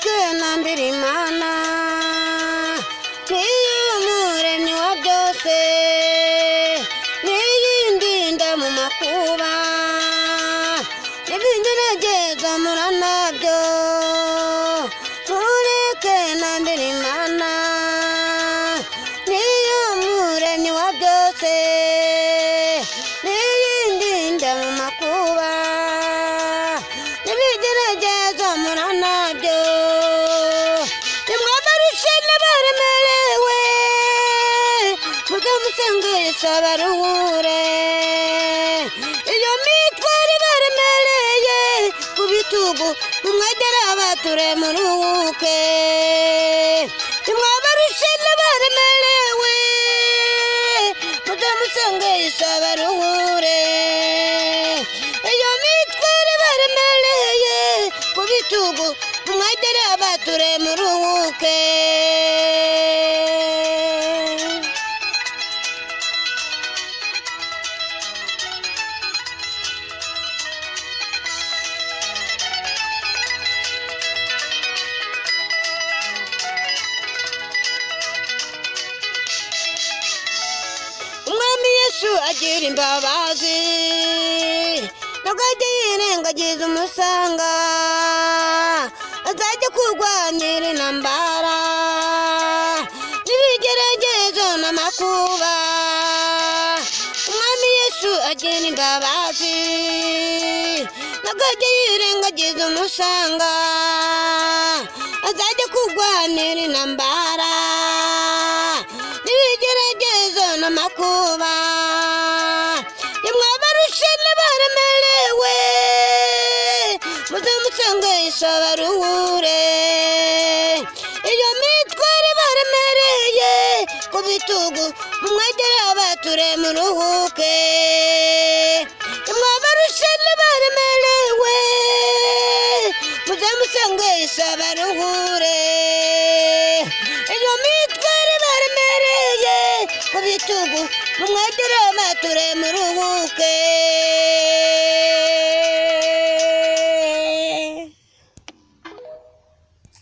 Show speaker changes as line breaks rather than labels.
nambira Imana niyo muremyi wa byose niyindinda mu makuba n'ibingerageza mura nabyo mureke nambira Imana niyo muremyi wa byose niyindinda mu makuba n'ibingerageza mura nabyo nimwabarushe n'abaremerewe muzamusengesha baruhure iyo mitwaro ibaremereye ku bitugu mumwegere abature muruhuke nimwabarushe n'abaremerewe muzamusengesha baruhure iyo mitwaro ibaremereye ku bitugu mumwegere abature muruhuke umwami Yesu agira imbabazi ntabwo ajya yirengagiza umusanga azajya kurwanira intambara n'ibigeragezo n'amakuba umwami Yesu agira imbabazi ntabwo ajya yirengagiza umusanga azajya kurwanira intambara n'ibigeragezo n'amakuba nimwabarushe n'abaremerewe muzamusengesha baruhure iyo mitwaro ibaremereye ku bitugu mumwegere abature muruhuke nimwabarushe n'abaremerewe muzamusengesha baruhure iyo mitwaro ibaremereye ku bitugu mumwegere abature muruhuke